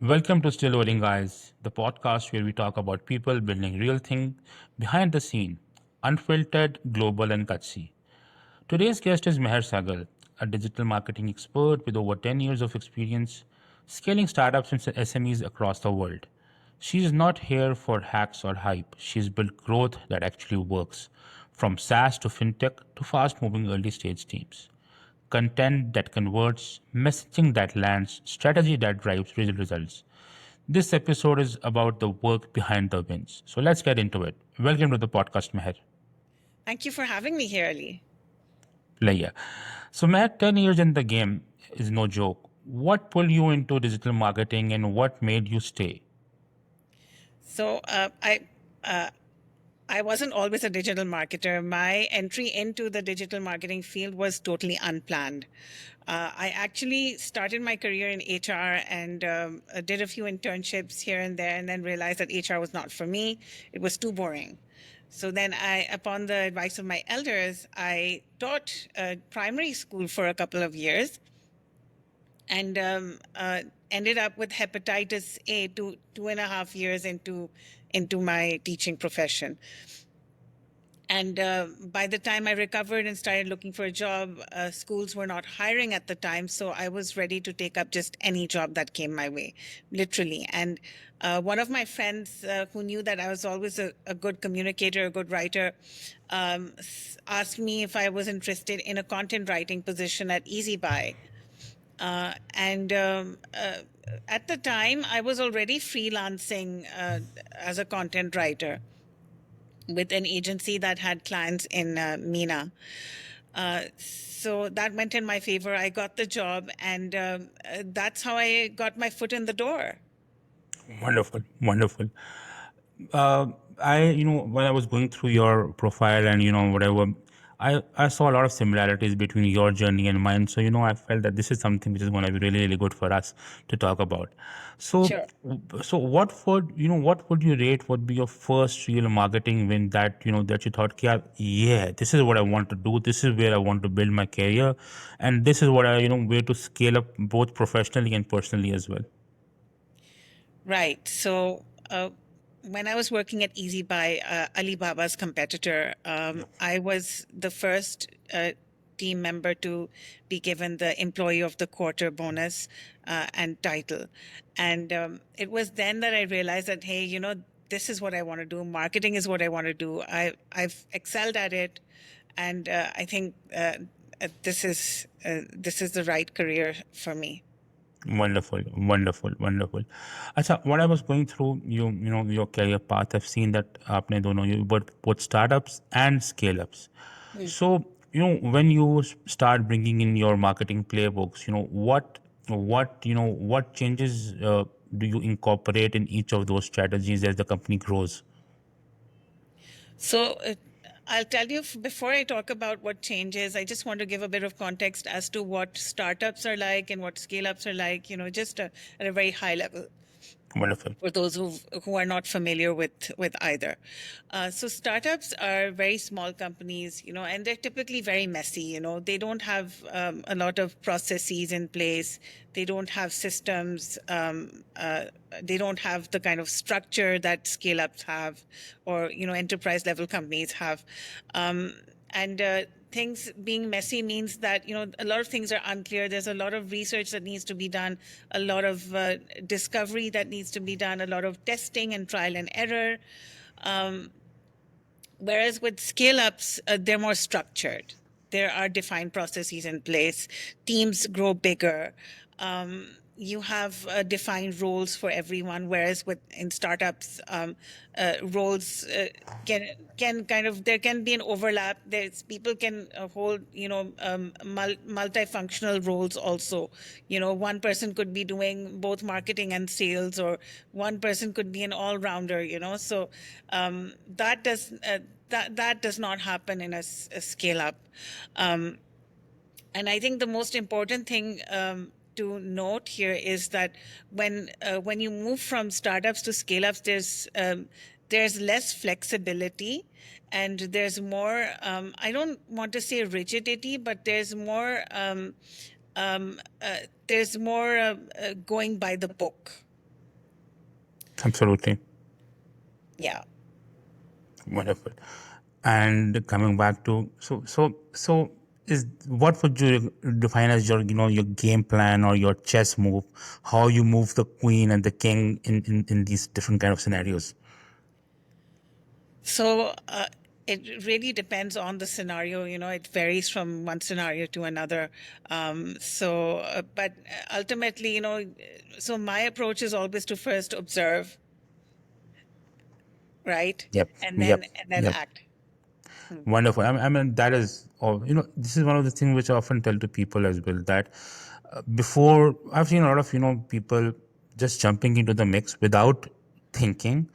Welcome to Still Rolling Guys, the podcast where we talk about people building real thing behind the scene, unfiltered, global, and gutsy. Today's guest is Meher Saigol, a digital marketing expert with over 10 years of experience scaling startups and SMEs across the world. She is not here for hacks or hype. She's built growth that actually works, from SaaS to fintech to fast moving early stage teams. Content that converts, messaging that lands, strategy that drives real results. This episode is about the work behind the wins. So let's get into it. Welcome to the podcast, Meher. Thank you for having me here, Ali. Laya. So, Meher, 10 years in the game is no joke. What pulled you into digital marketing and what made you stay? So uh, I wasn't always a digital marketer. My entry into the digital marketing field was totally unplanned. I actually started my career in HR and did a few internships here and there, and then realized that HR was not for me. It was too boring. So then upon the advice of my elders, I taught primary school for a couple of years and ended up with hepatitis A 2.5 years into my teaching profession. And by the time I recovered and started looking for a job, schools were not hiring at the time. So I was ready to take up just any job that came my way, literally. And one of my friends who knew that I was always a good communicator, a good writer, asked me if I was interested in a content writing position at EasyBuy. And at the time, I was already freelancing as a content writer with an agency that had clients in MENA. So that went in my favor. I got the job, and that's how I got my foot in the door. Wonderful, wonderful. uh, when I was going through your profile and whatever, I saw a lot of similarities between your journey and mine. So I felt that this is something which is going to be really really good for us to talk about. So, Sure. what would you rate would be your first real marketing win that that you thought, yeah, this is what I want to do. This is where I want to build my career, and this is what I where to scale up both professionally and personally as well. Right. So when I was working at EasyBuy, Alibaba's competitor, I was the first team member to be given the Employee of the Quarter bonus and title. And it was then that I realized that, hey, this is what I want to do. Marketing is what I want to do. I've excelled at it. And I think this is the right career for me. Wonderful, wonderful, wonderful. Acha, what I was going through your career path, I've seen that आपने दोनों you both startups and scale ups. So when you start bringing in your marketing playbooks, what changes do you incorporate in each of those strategies as the company grows? So I'll tell you before I talk about what changes, I just want to give a bit of context as to what startups are like and what scale ups are like, just at a very high level Wonderful. for those who are not familiar with either. So startups are very small companies, and they're typically very messy. They don't have a lot of processes in place. They don't have systems. They don't have the kind of structure that scale ups have, or enterprise level companies have. And things being messy means that a lot of things are unclear. There's a lot of research that needs to be done, a lot of discovery that needs to be done, a lot of testing and trial and error. Whereas with scale ups, they're more structured. There are defined processes in place. Teams grow bigger. You have defined roles for everyone, whereas in startups, roles can kind of, there can be an overlap. There's people can hold multifunctional roles also. One person could be doing both marketing and sales, or one person could be an all-rounder. So that does not happen in a scale up. And I think the most important thing to note here is that when you move from startups to scale ups, there's less flexibility, and there's more. I don't want to say rigidity, but um, there's more going by the book. Absolutely. Yeah. Wonderful. And coming back to, so is, what would you define as your, your game plan or your chess move? How you move the queen and the king in these different kind of scenarios? So it really depends on the scenario. It varies from one scenario to another. But ultimately, so my approach is always to first observe, right, Yep. and Yep. then Yep. act. Hmm. Wonderful. I mean, that is, all. This is one of the things which I often tell to people as well, that before, I've seen a lot of, people just jumping into the mix without thinking,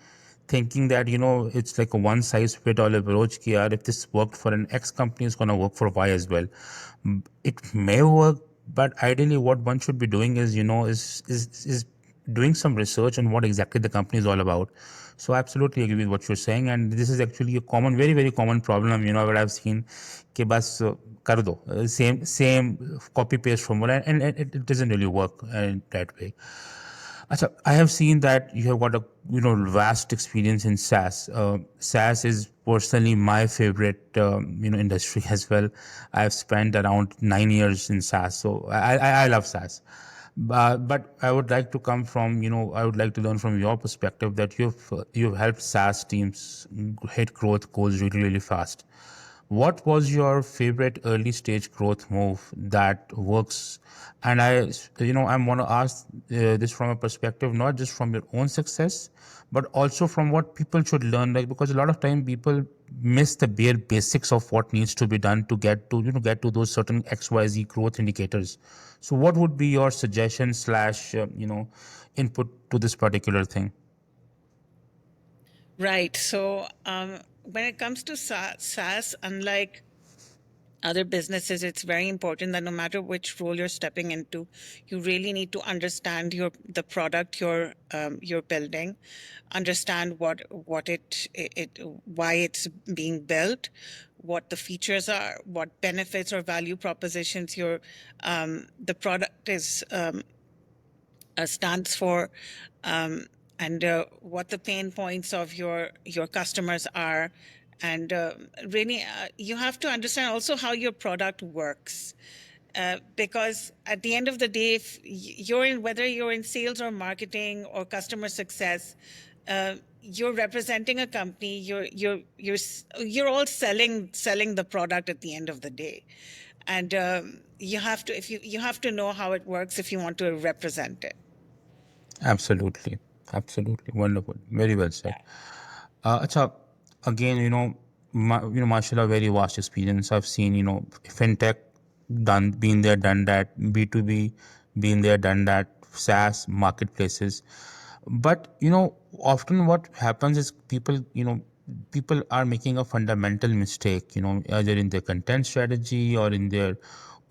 thinking that, it's like a one size fit all approach. Ki, yaar, if this worked for an X company, it's going to work for Y as well. It may work, but ideally what one should be doing is, is doing some research on what exactly the company is all about. So I absolutely agree with what you're saying, and this is actually a common, very very common problem. What I've seen, कि बस कर दो, same copy paste formula, and it doesn't really work that way. Acha, I have seen that you have got a vast experience in SaaS. SaaS is personally my favorite industry as well. I've spent around 9 years in SaaS, so I love SaaS. But I would like to come from I would like to learn from your perspective that you've helped SaaS teams hit growth goals really really fast. What was your favorite early stage growth move that works? And I want to ask this from a perspective not just from your own success, but also from what people should learn. Like, because a lot of time people miss the bare basics of what needs to be done to get to those certain XYZ growth indicators. So, what would be your suggestion slash input to this particular thing? Right. So when it comes to SaaS, unlike other businesses, it's very important that no matter which role you're stepping into, you really need to understand the product you're building, understand what it why it's being built, what the features are, what benefits or value propositions the product is stands for, um, and what the pain points of your customers are. And really, you have to understand also how your product works. Because at the end of the day, if you're in whether you're in sales or marketing or customer success, you're representing a company. You're all selling the product at the end of the day, and you have to if you have to know how it works if you want to represent it. Absolutely. Absolutely. Wonderful. Very well said. Acha, again, mashallah, very vast experience. I've seen, fintech, been there, done that, B2B, been there, done that, SaaS, marketplaces. But, often what happens is people are making a fundamental mistake, either in their content strategy or in their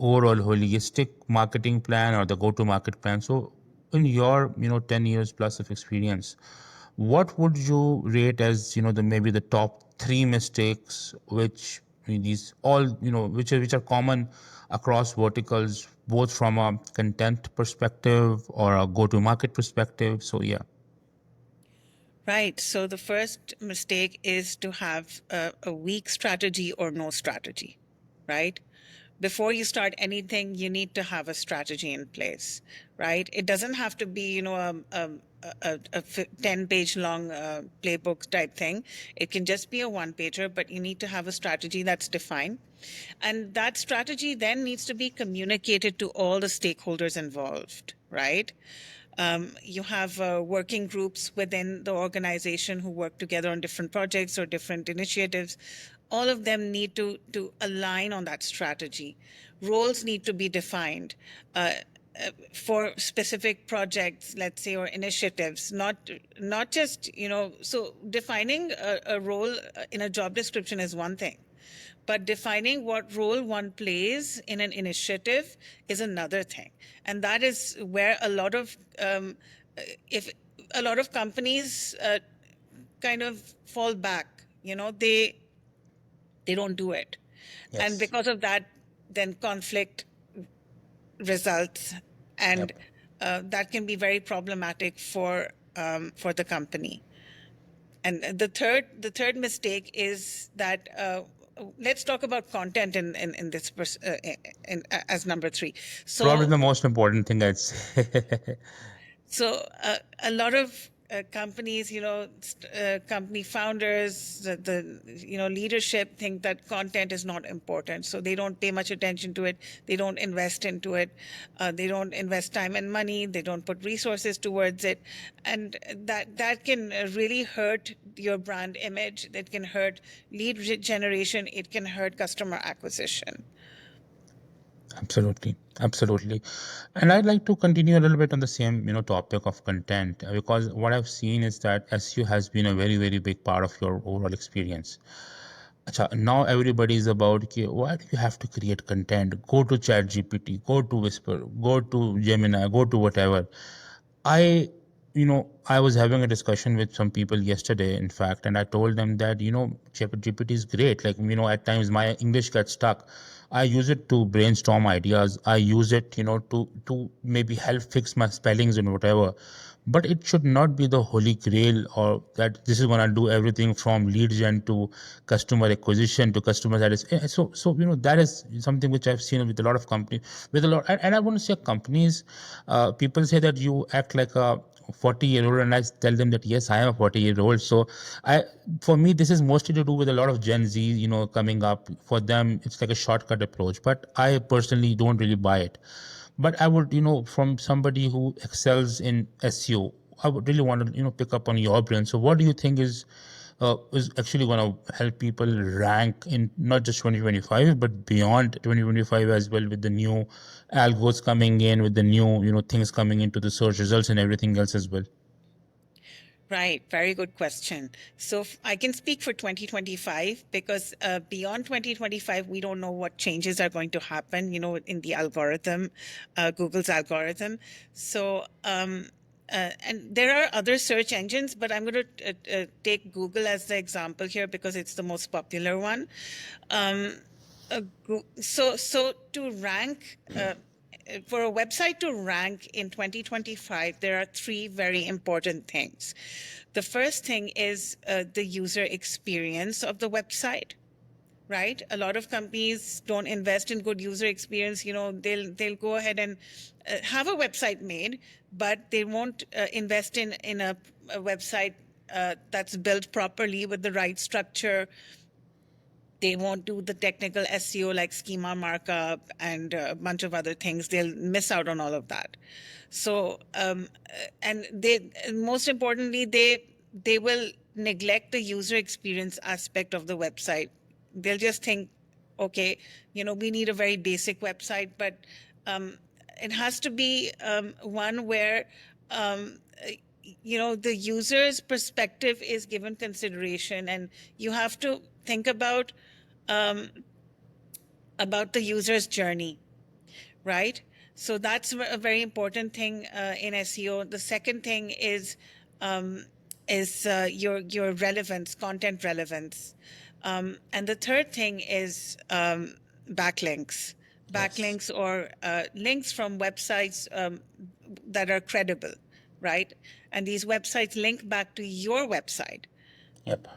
overall holistic marketing plan or the go-to-market plan. So, in your 10 years plus of experience, what would you rate as the maybe the top three mistakes which these all which are common across verticals, both from a content perspective or a go-to-market perspective? So yeah. Right. So the first mistake is to have a weak strategy or no strategy, right? Before you start anything, you need to have a strategy in place, right? It doesn't have to be, a 10-page long playbook type thing. It can just be a one-pager, but you need to have a strategy that's defined. And that strategy then needs to be communicated to all the stakeholders involved, right? You have working groups within the organization who work together on different projects or different initiatives. All of them need to align on that strategy. Roles need to be defined. For specific projects, let's say, or initiatives, not just so defining a role in a job description is one thing, but defining what role one plays in an initiative is another thing. And that is where if a lot of companies kind of fall back, they don't do it. And Yes. because of that, then conflict results. And Yep. that can be very problematic for for the company. And the third mistake is that let's talk about content in this as number three. Probably So the most important thing I'd say. a lot of companies, company founders, the leadership think that content is not important, so they don't pay much attention to it. They don't invest into it. They don't invest time and money. They don't put resources towards it, and that can really hurt your brand image. That can hurt lead generation. It can hurt customer acquisition. Absolutely, absolutely. And I'd like to continue a little bit on the same, topic of content, because what I've seen is that SEO has been a very, very big part of your overall experience. Acha, now everybody is about, okay, why do you have to create content? Go to ChatGPT, go to Whisper, go to Gemini, go to whatever. I, I was having a discussion with some people yesterday, in fact, and I told them that, GPT is great. Like, at times my English gets stuck. I use it to brainstorm ideas. I use it, to maybe help fix my spellings and whatever. But it should not be the holy grail, or that this is gonna do everything from lead gen to customer acquisition to customer satisfaction. So that is something which I've seen with a lot of companies, with a lot, and I want to say companies. People say that you act like a 40-year-old, and I tell them that yes, I am a 40-year-old. So I, for me, this is mostly to do with a lot of Gen Z, coming up. For them, it's like a shortcut approach, but I personally don't really buy it. But I would, from somebody who excels in SEO, I would really want to, pick up on your brain. So what do you think is actually going to help people rank in not just 2025 but beyond 2025 as well, with the new algos coming in, with the new, things coming into the search results and everything else as well? Right, very good question. So I can speak for 2025 because beyond 2025, we don't know what changes are going to happen, in the algorithm, Google's algorithm. So, and there are other search engines, but I'm going to take Google as the example here because it's the most popular one. Um, so to rank, for a website to rank in 2025, there are three very important things. The first thing is the user experience of the website, right? A lot of companies don't invest in good user experience. They'll go ahead and have a website made, but they won't invest in a website that's built properly with the right structure. They won't do the technical SEO like schema markup and a bunch of other things. They'll miss out on all of that. So, and most importantly, they will neglect the user experience aspect of the website. They'll just think, okay, we need a very basic website, but um, it has to be one where um, the user's perspective is given consideration, and you have to think um, about the user's journey, right? So that's a very important thing in SEO. The second thing um, is your relevance, content relevance, and the third thing is backlinks, Yes. backlinks or links from websites that are credible, right? And these websites link back to your website. Yep.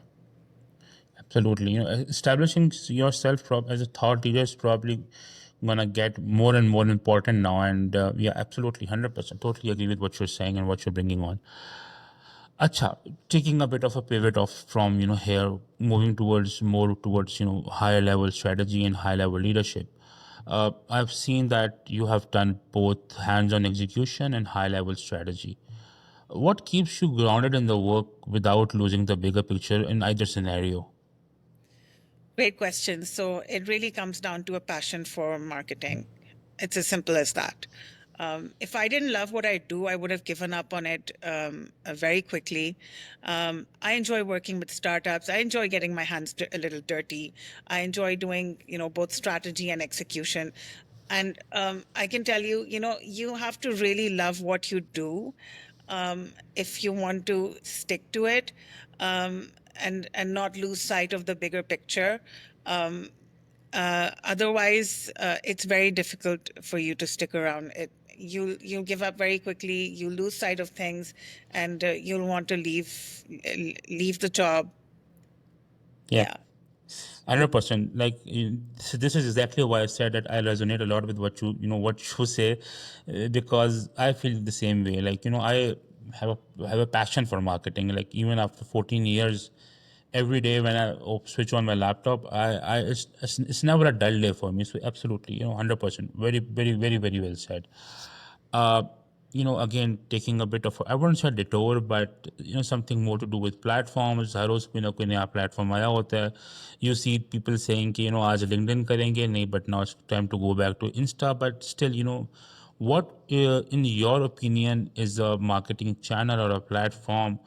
Absolutely. Establishing yourself as a thought leader is probably gonna get more and more important now. And yeah, absolutely, 100%, totally agree with what you're saying and what you're bringing on. Acha, taking a bit of a pivot off from here, moving towards more towards higher level strategy and high level leadership. I've seen that you have done both hands-on execution and high level strategy. What keeps you grounded in the work without losing the bigger picture in either scenario? Great question. So it really comes down to a passion for marketing. It's as simple as that. If I didn't love what I do, I would have given up on it very quickly. I enjoy working with startups. I enjoy getting my hands a little dirty. I enjoy doing, both strategy and execution. And I can tell you, you have to really love what you do if you want to stick to it, and not lose sight of the bigger picture. Um, Otherwise, it's very difficult for you to stick around. you'll give up very quickly. You lose sight of things, and you'll want to leave the job. Yeah. Yeah. 100%. Like this is exactly why I said that I resonate a lot with what you say, because I feel the same way. Like I have a passion for marketing. Like even after 14 years, every day when I switch on my laptop, it's never a dull day for me. So absolutely, 100%. Very, very, very, very well said. uh, again, taking a bit of, I wouldn't say detour, but something more to do with platforms. हर रोज कोई ना कोई नया platform आया होता है. You see people saying कि आज LinkedIn करेंगे नहीं, but now it's time to go back to Insta. But still, what in your opinion is a marketing channel or a platform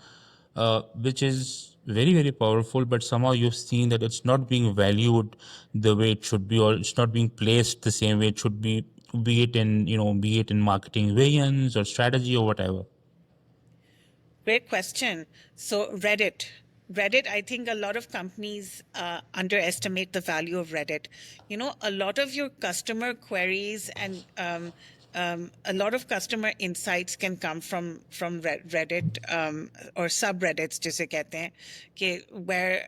which is very, very powerful, but somehow you've seen that it's not being valued the way it should be, or it's not being placed the same way it should be it in marketing variants or strategy or whatever. Great question. So Reddit, I think a lot of companies underestimate the value of Reddit. A lot of your customer queries and a lot of customer insights can come from Reddit, or subreddits, जिसे कहते हैं, where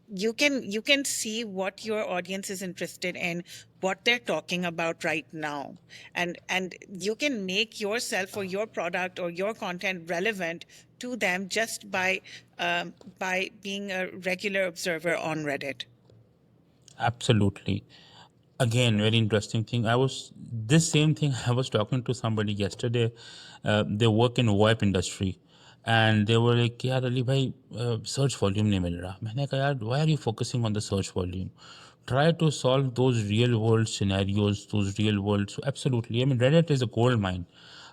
you can see what your audience is interested in, what they're talking about right now, and you can make yourself or your product or your content relevant to them just by being a regular observer on Reddit. Absolutely. Again, very interesting thing. This same thing I was talking to somebody yesterday. They work in VoIP industry, and they were like, यार अली भाई search volume नहीं मिल रहा. मैंने कहा यार, why are you focusing on the search volume? Try to solve those real world scenarios, those real world. So absolutely, I mean Reddit is a gold mine.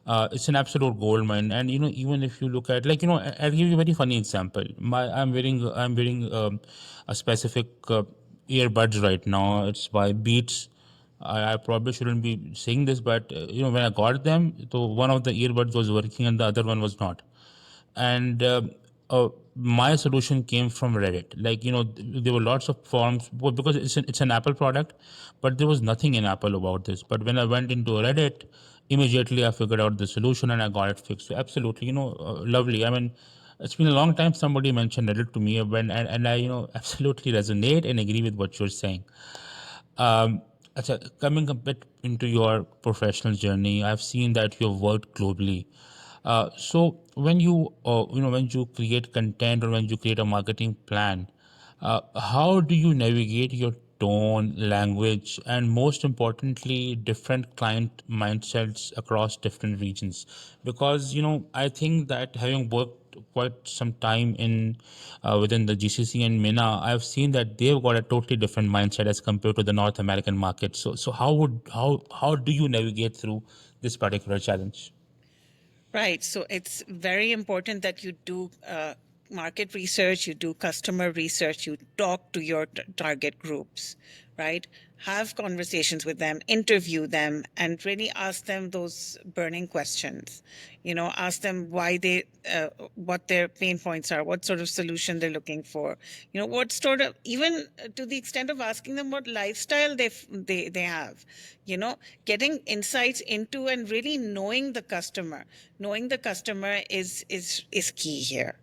It's an absolute gold mine, and even if you look at, like, I'll give you a very funny example. I'm wearing a specific earbuds right now. It's by Beats. I probably shouldn't be saying this, but when I got them, so one of the earbuds was working and the other one was not. And my solution came from Reddit. Like, there were lots of forums, because it's an Apple product, but there was nothing in Apple about this. But when I went into Reddit, immediately I figured out the solution and I got it fixed. So absolutely, lovely. I mean, it's been a long time somebody mentioned Reddit to me, and I absolutely resonate and agree with what you're saying. Coming a bit into your professional journey, I've seen that you've worked globally. So when you create content or when you create a marketing plan, how do you navigate your tone, language, and most importantly, different client mindsets across different regions? Because I think that having worked quite some time in within the GCC and MENA, I've seen that they've got a totally different mindset as compared to the North American market. So how do you navigate through this particular challenge? Right. So it's very important that you do market research, you do customer research, you talk to your target groups, right? Have conversations with them, interview them, and really ask them those burning questions. Ask them what their pain points are, what sort of solution they're looking for. What sort of, even to the extent of asking them what lifestyle they have. Getting insights into and really knowing the customer is key here.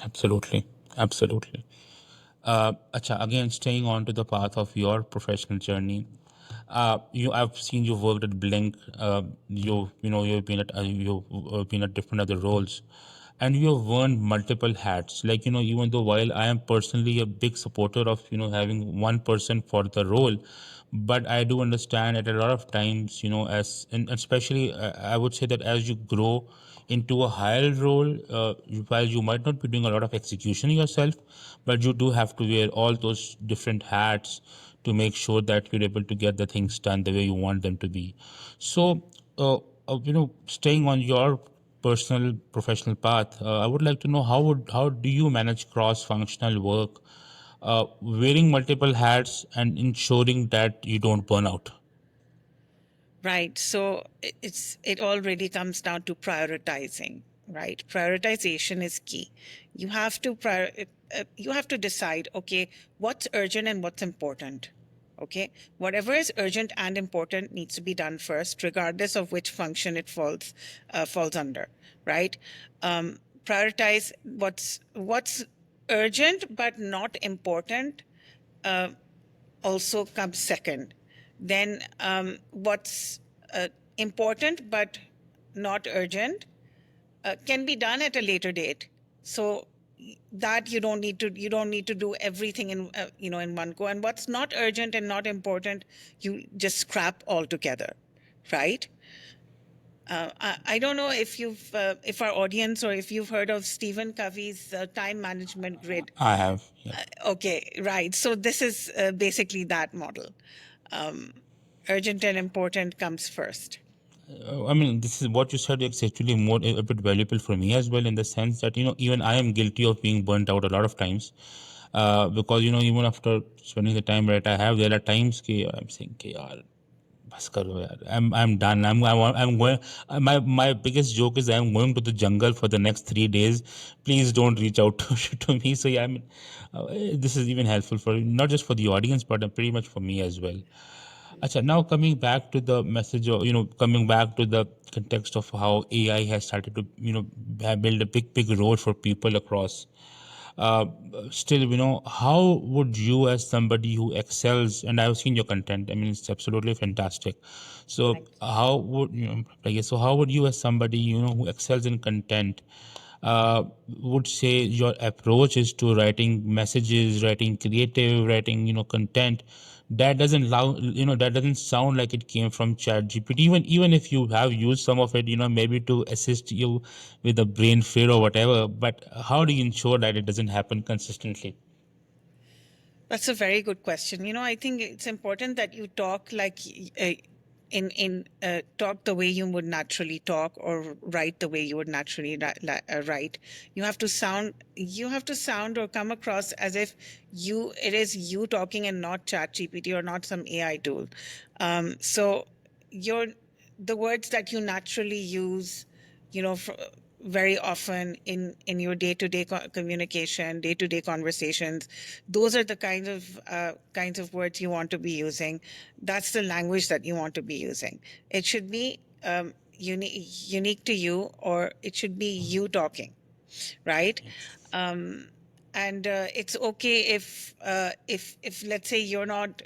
Absolutely, absolutely. Again, staying on to the path of your professional journey, I've seen you worked at Blink. You've been at different other roles, and you have worn multiple hats. Like, even though while I am personally a big supporter of having one person for the role, but I do understand at a lot of times, as and especially I would say that as you grow into a higher role, while you might not be doing a lot of execution yourself, but you do have to wear all those different hats to make sure that you're able to get the things done the way you want them to be. So, staying on your personal professional path, I would like to know how do you manage cross-functional work, wearing multiple hats and ensuring that you don't burn out? Right. So it all really comes down to prioritizing, right? Prioritization is key. You have to you have to decide, okay, what's urgent and what's important. Okay, whatever is urgent and important needs to be done first, regardless of which function it falls under, right? Prioritize what's urgent but not important. Also comes second. Then what's important but not urgent can be done at a later date. So that you don't need to do everything in one go. And what's not urgent and not important, you just scrap altogether, right? I don't know if our audience or if you've heard of Stephen Covey's time management grid. I have. Yep. Okay, right. So this is basically that model. Um, Urgent and important comes first. I mean, this is what you said. It's actually more a bit valuable for me as well, in the sense that even I am guilty of being burnt out a lot of times, because even after spending the time that I have, there are times कि I'm saying कि यार बस करो यार, I'm done. I'm going. My biggest joke is I'm going to the jungle for the next 3 days. Please don't reach out to me. So yeah, I mean, this is even helpful for not just for the audience, but pretty much for me as well. Acha, now coming back to the message, or coming back to the context of how AI has started to build a big road for people across. Uh, Still, how would you, as somebody who excels, and I've seen your content, I mean, it's absolutely fantastic. So, Thank how would I guess, so how would you, as somebody who excels in content, would say your approach is to writing messages, writing creative, writing content that doesn't sound like it came from chat gpt, even if you have used some of it, maybe to assist you with the brain fade or whatever, but how do you ensure that it doesn't happen consistently? That's a very good question. I think it's important that you talk like in talk the way you would naturally talk, or write the way you would naturally write. You have to sound or come across as if it is you talking and not chat gpt or not some AI tool. So your the words that you naturally use, very often in your day-to-day communication, day-to-day conversations, those are the kinds of words you want to be using. That's the language that you want to be using. It should be unique to you, or it should be you talking, right? um, and it's okay if let's say you're not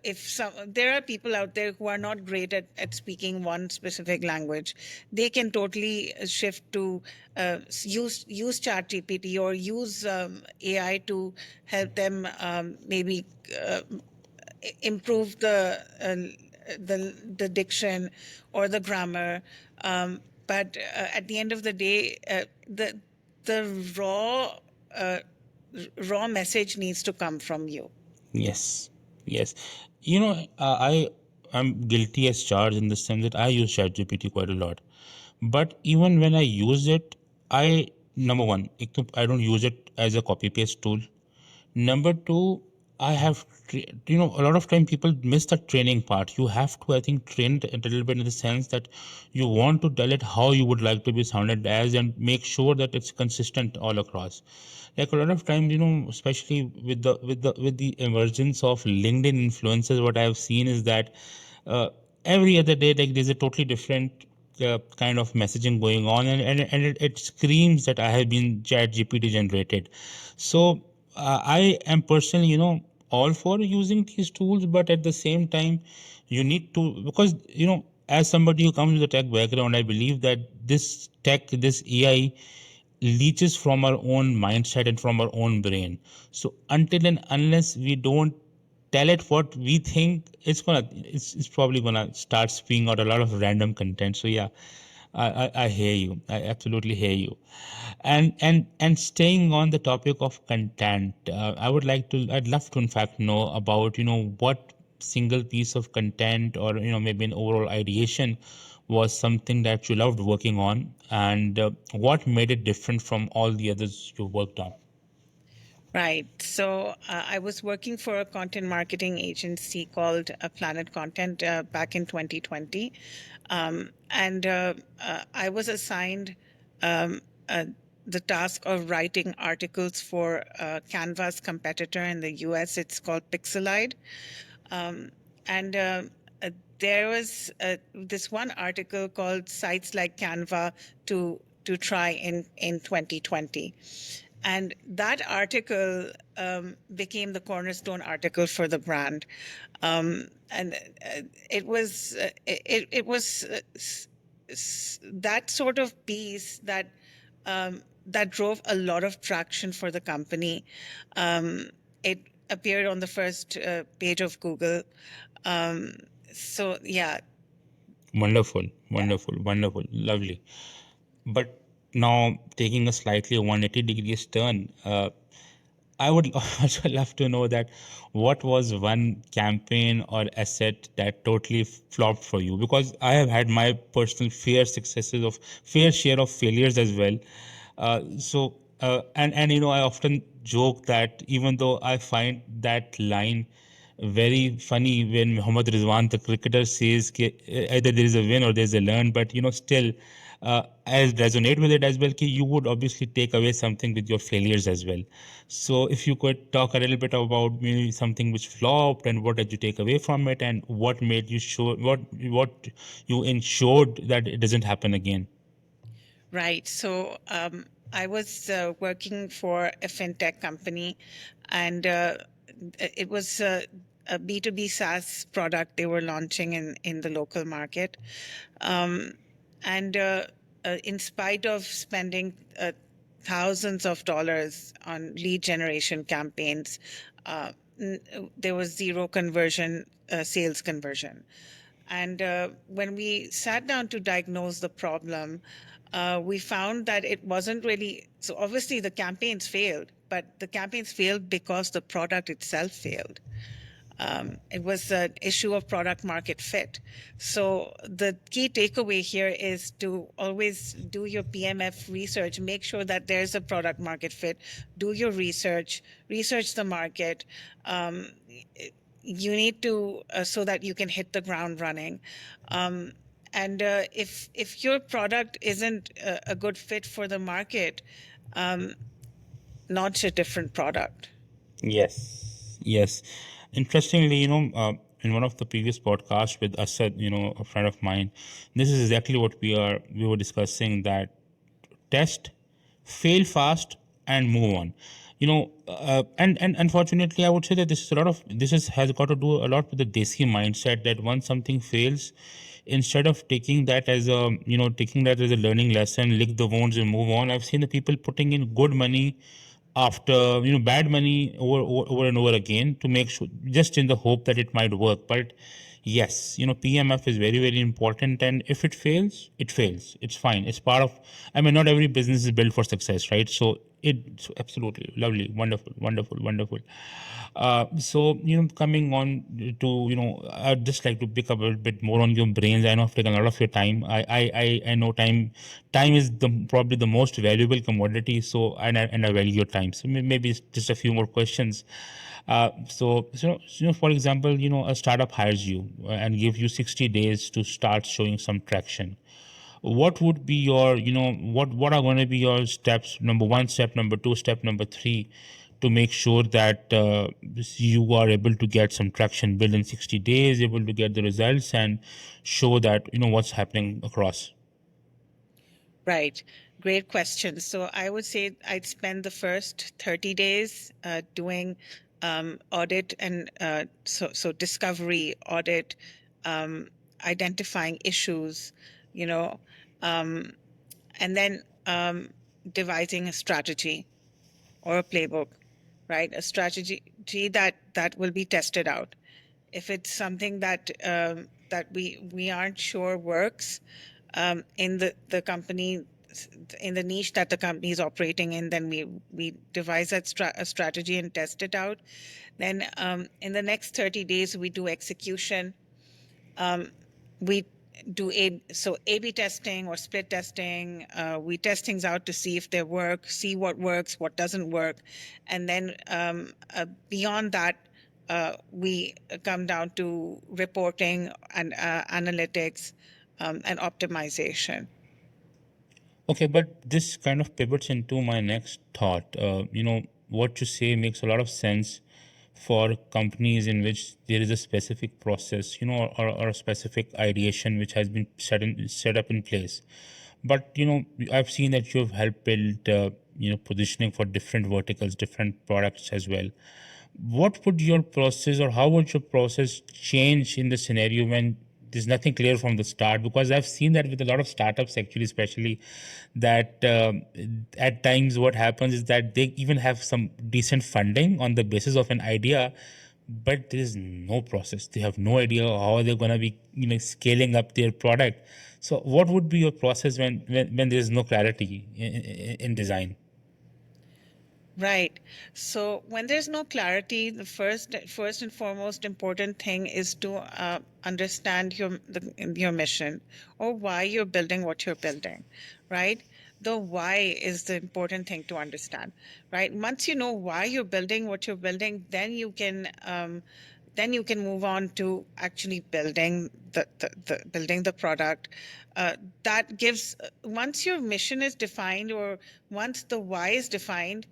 if some there are people out there who are not great at speaking one specific language. They can totally shift to use chat gpt or use AI to help them maybe improve the diction or the grammar. But at the end of the day, the uh, raw message needs to come from you. Yes, yes. I'm guilty as charged in the sense that I use ChatGPT quite a lot. But even when I use it, I number one, I don't use it as a copy paste tool. Number two, I have, a lot of time people miss the training part. You have to, I think, train it a little bit in the sense that you want to tell it how you would like to be sounded as, and make sure that it's consistent all across. Like a lot of times, especially with the emergence of LinkedIn influencers, what I've seen is that uh, every other day, like there's a totally different kind of messaging going on, and it screams that I have been chat gpt generated. So I am personally all for using these tools, but at the same time you need to, because as somebody who comes with a tech background, I believe that this AI leaches from our own mindset and from our own brain. So until and unless we don't tell it what we think, it's probably gonna start spewing out a lot of random content. So yeah, I hear you. I absolutely hear you. And staying on the topic of content, I'd love to in fact know about what single piece of content, or maybe an overall ideation, was something that you loved working on, and what made it different from all the others you worked on. Right. So I was working for a content marketing agency called Planet Content back in 2020. And I was assigned um, uh, the task of writing articles for Canva's competitor in the US. It's called Pixelide. And uh, there was this one article called "Sites Like Canva to Try in 2020," and that article became the cornerstone article for the brand. And it was that sort of piece that drove a lot of traction for the company. It appeared on the first page of Google. Um, so yeah, Wonderful, yeah. wonderful, wonderful, lovely. But now taking a slightly 180 degrees turn, I would also love to know that what was one campaign or asset that totally flopped for you? Because I have had my personal fair share of failures as well. And I often joke that even though I find that line very funny when Mohammad Rizwan, the cricketer, says either there is a win or there is a learn, but still, I resonate with it as well. You would obviously take away something with your failures as well. So, if you could talk a little bit about maybe something which flopped and what did you take away from it, and what made you sure what you ensured that it doesn't happen again. Right. So I was working for a fintech company, and it was a B2B SaaS product they were launching in the local market. Um, and in spite of spending thousands of dollars on lead generation campaigns, uh, there was zero conversion, sales conversion. And when we sat down to diagnose the problem, we found that it wasn't really so obviously the campaigns failed, but the campaigns failed because the product itself failed. It was an issue of product market fit. So the key takeaway here is to always do your PMF research, make sure that there's a product market fit, do your research, research the market. Um, you need to so that you can hit the ground running. Um, and if your product isn't a good fit for the market, um, launch a different product. Yes, yes. Interestingly, in one of the previous podcasts with Asad, a friend of mine, this is exactly what we were discussing, that test, fail fast, and move on. And unfortunately, I would say that has got to do a lot with the desi mindset, that once something fails, instead of taking that as a learning lesson, lick the wounds and move on. I've seen the people putting in good money after bad money over and over again, to make sure, just in the hope that it might work. But yes, PMF is very, very important, and if it fails, it fails. It's fine. It's part of, I mean, not every business is built for success, right? So it's absolutely lovely, wonderful, wonderful, wonderful. So coming on to, I'd just like to pick up a bit more on your brains. I know I've taken a lot of your time. I know time is probably the most valuable commodity. So and I value your time. So maybe it's just a few more questions. For example, a startup hires you and gives you 60 days to start showing some traction. What would be your, what are going to be your steps? Number one, step number two, step number three, to make sure that you are able to get some traction build in 60 days, able to get the results and show that what's happening across. Right. Great question. So I would say I'd spend the first 30 days doing audit and so discovery, audit, um, identifying issues, you know, um, and then devising a strategy or a playbook, right? A strategy that will be tested out. If it's something that we aren't sure works in the company, in the niche that the company is operating in, then we devise a strategy and test it out. Then in the next 30 days we do execution. We do A/B testing or split testing. We test things out to see if they work, see what works, what doesn't work, and then beyond that, we come down to reporting and analytics and optimization. Okay, but this kind of pivots into my next thought. What you say makes a lot of sense. for companies in which there is a specific process, or a specific ideation which has been set up in place. But I've seen that you've helped build positioning for different verticals, different products as well. What would your process, or how would your process change in the scenario when there's nothing clear from the start? Because I've seen that with a lot of startups, actually, especially, that at times what happens is that they even have some decent funding on the basis of an idea, but there is no process. They have no idea how they're going to be scaling up their product. So what would be your process when there is no clarity in design? Right. So when there's no clarity, the first and foremost important thing is to understand your mission, or why you're building what you're building, right? The why is the important thing to understand, right? Once you know why you're building what you're building, then you can move on to actually building the product. That gives Once your mission is defined, or once the why is defined,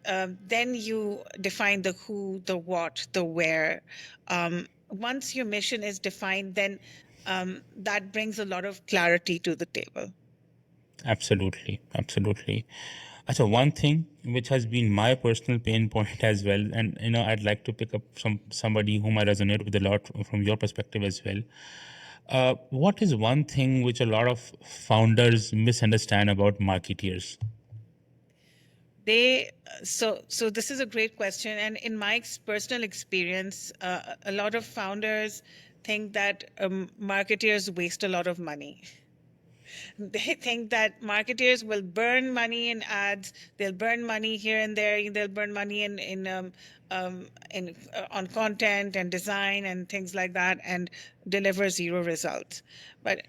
then you define the who, the what, the where. Once your mission is defined, then that brings a lot of clarity to the table. Absolutely, absolutely. So one thing which has been my personal pain point as well, and I'd like to pick up somebody whom I resonate with a lot from your perspective as well. What is one thing which a lot of founders misunderstand about marketeers? So this is a great question, and in my personal experience, a lot of founders think that marketers waste a lot of money. They think that marketers will burn money in ads. They'll burn money here and there. They'll burn money on content and design and things like that, and deliver zero results. But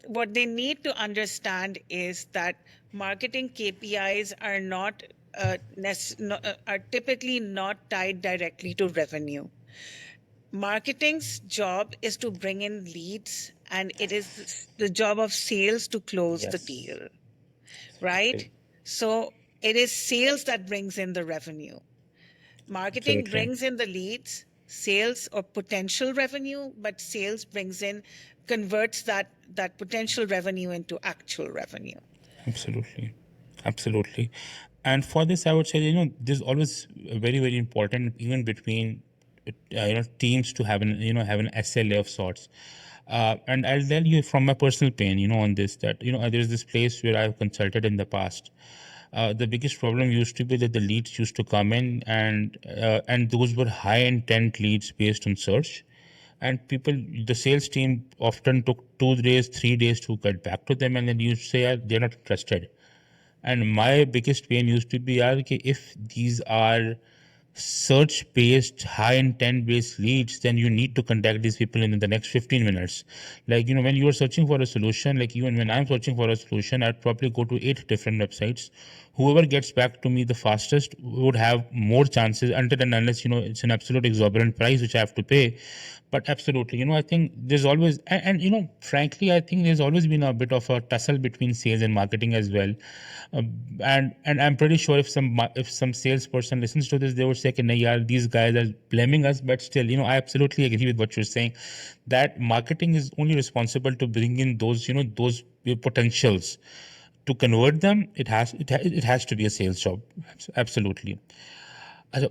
what they need to understand is that marketing KPIs are not are typically not tied directly to revenue. Marketing's job is to bring in leads, and it is the job of sales to close the Yes, deal, right? absolutely, So it is sales that brings in the revenue. Marketing absolutely, brings in the leads, sales or potential revenue, but sales brings in, converts that potential revenue into actual revenue. absolutely, absolutely. And for this, I would say, this is always very, very important, even between teams, to have an SLA of sorts. And I'll tell you from my personal pain, on this, that there's this place where I've consulted in the past. The biggest problem used to be that the leads used to come in, and those were high intent leads based on search, and the sales team often took 2 days, 3 days to get back to them, and then you say, they're not interested. And my biggest pain used to be, कि if these are search based, high intent based leads, then you need to contact these people in the next 15 minutes. Like, when you are searching for a solution, like even when I'm searching for a solution, I'd probably go to 8 different websites. Whoever gets back to me the fastest would have more chances, until and unless, it's an absolute exorbitant price which I have to pay. But absolutely, I think there's always, frankly, I think there's always been a bit of a tussle between sales and marketing as well. And I'm pretty sure if some salesperson listens to this, they would say, "Nahi yaar, these guys are blaming us." But still, I absolutely agree with what you're saying. That marketing is only responsible to bring in those potentials. To convert them, it has to be a sales job. Absolutely.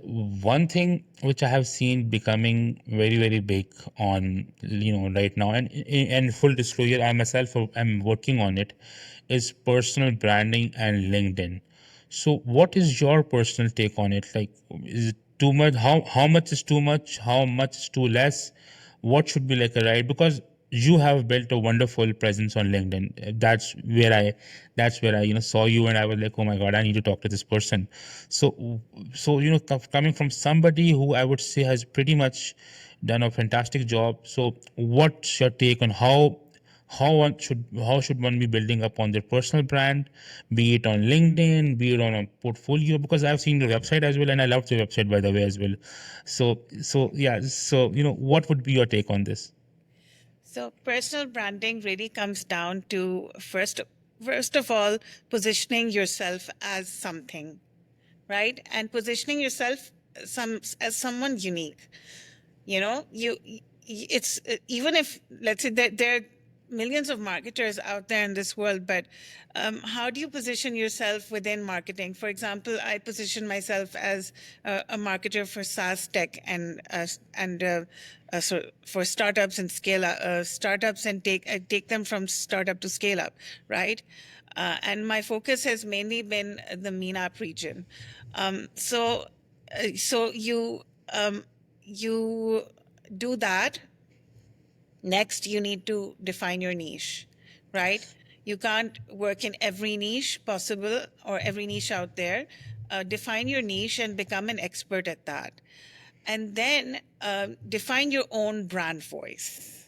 One thing which I have seen becoming very, very big on right now, and full disclosure, I myself am working on it, is personal branding and LinkedIn. So what is your personal take on it? Like, is it too much? How much is too much? How much is too less? What should be like a right? Because you have built a wonderful presence on LinkedIn. That's where I saw you, and I was like, oh my god, I need to talk to this person. So coming from somebody who I would say has pretty much done a fantastic job. So what's your take on how should one be building up on their personal brand, be it on LinkedIn, be it on a portfolio? Because I've seen the website as well, and I love the website, by the way, as well. So yeah, so what would be your take on this? So personal branding really comes down to first of all, positioning yourself as something, right? And positioning yourself as someone unique. You know, it's even if, let's say, there are millions of marketers out there in this world, but how do you position yourself within marketing? For example, I position myself as a marketer for SaaS tech and for startups and scale up startups, and take them from startup to scale up, right? And my focus has mainly been the MENAP region. So um, you do that. Next, you need to define your niche, right? You can't work in every niche possible or every niche out there. Define your niche and become an expert at that. And then define your own brand voice,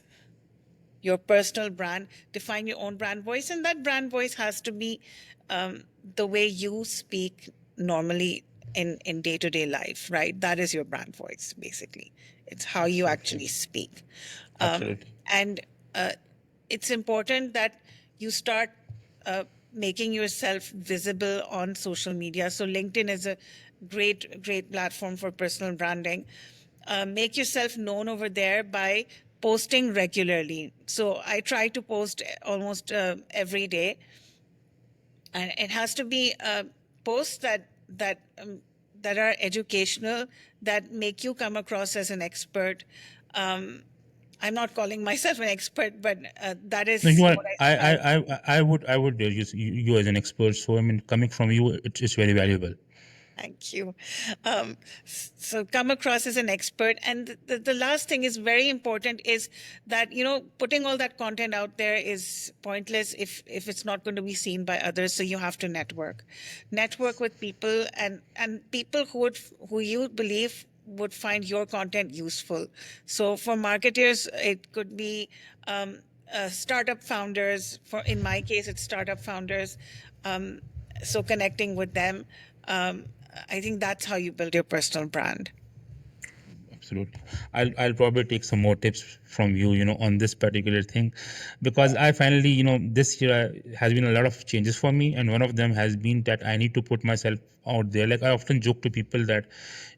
your personal brand. Define your own brand voice. And that brand voice has to be the way you speak normally in day-to-day life, right? That is your brand voice, basically. It's how you Absolutely. actually speak. um, Absolutely. and it's important that you start uh, making yourself visible on social media. So LinkedIn is a great platform for personal branding. Make yourself known over there by posting regularly. So I try to post almost every day, and it has to be posts that are educational, that make you come across as an expert. Um, I'm not calling myself an expert, but that No, you is are. what I strive. I would use you as an expert. So I mean, coming from you, it's very valuable. Thank you. So come across as an expert. And the last thing is very important, is that, putting all that content out there is pointless if it's not going to be seen by others. So you have to network with people, and people who you believe would find your content useful. So for marketers, it could be startup founders. In my case, it's startup founders. Um, so connecting with them, um, I think that's how you build your personal brand. Absolutely. I'll probably take some more tips from you, on this particular thing, because I finally, this year has been a lot of changes for me, and one of them has been that I need to put myself out there. Like I often joke to people that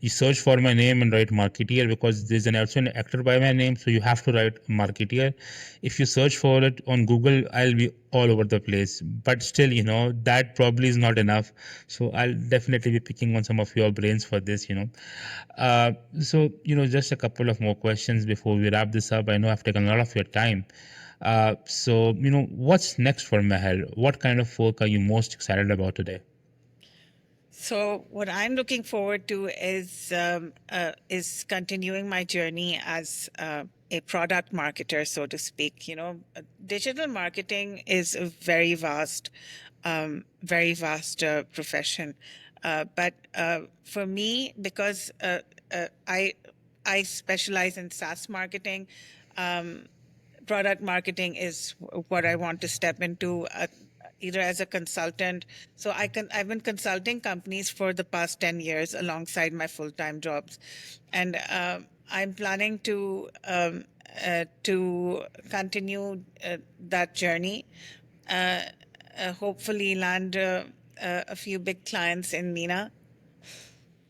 you search for my name and write marketeer, because there's also an actor by my name, so you have to write marketeer. If you search for it on Google, I'll be all over the place. But still, that probably is not enough. So I'll definitely be picking on some of your brains for this. So, just a couple of more questions before we wrap this up. I know I've taken a lot of your time. So, what's next for Meher? What kind of work are you most excited about today? So what I'm looking forward to is continuing my journey as a product marketer, so to speak. Digital marketing is a very vast profession. But for me, because I specialize in SaaS marketing, um, product marketing is what I want to step into, either as a consultant. So I've been consulting companies for the past 10 years alongside my full-time jobs. And I'm planning to continue that journey, uh, hopefully land a few big clients in MENA.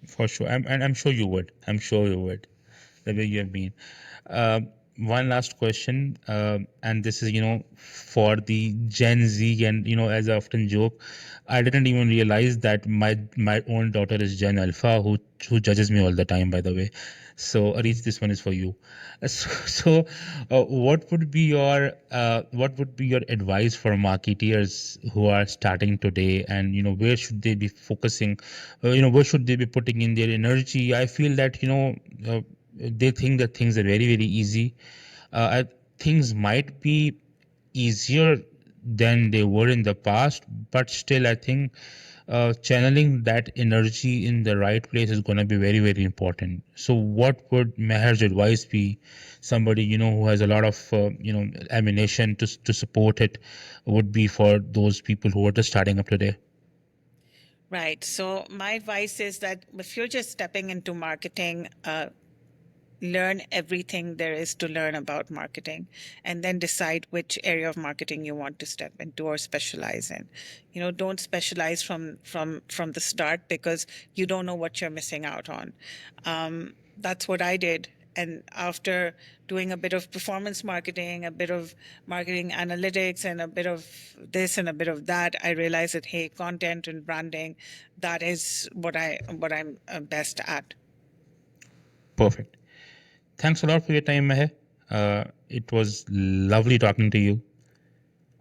For sure. And I'm sure you would. I'm sure you would. The way you have been. Uh, One last question, and this is, for the Gen Z, and as I often joke, I didn't even realize that my own daughter is Gen Alpha, who judges me all the time. By the way, so Aris, this one is for you. So, what would be your advice for marketeers who are starting today, and where should they be focusing? Where should they be putting in their energy? I feel that they think that things are very very easy. Things might be easier than they were in the past, but still I think channeling that energy in the right place is going to be very very important. So what would Meher's advice be? Somebody who has a lot of ammunition to support it, would be for those people who are just starting up today. Right. So my advice is that if you're just stepping into marketing, learn everything there is to learn about marketing, and then decide which area of marketing you want to step into or specialize in. Don't specialize from the start, because you don't know what you're missing out on. That's what I did. And after doing a bit of performance marketing, a bit of marketing analytics, and a bit of this and a bit of that, I realized that, hey, content and branding, that is what I'm best at. Perfect. Thanks a lot for your time, Meher. It was lovely talking to you,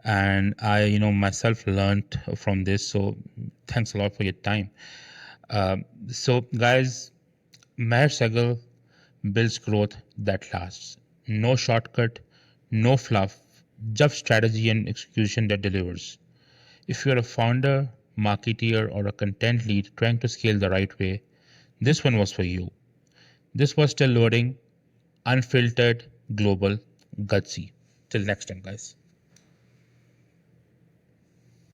and I, myself learned from this. So thanks a lot for your time. So, guys, Meher Sagal builds growth that lasts. No shortcut, no fluff, just strategy and execution that delivers. If you're a founder, marketeer, or a content lead trying to scale the right way, this one was for you. This was still loading, unfiltered, global, gutsy. Till next time, guys.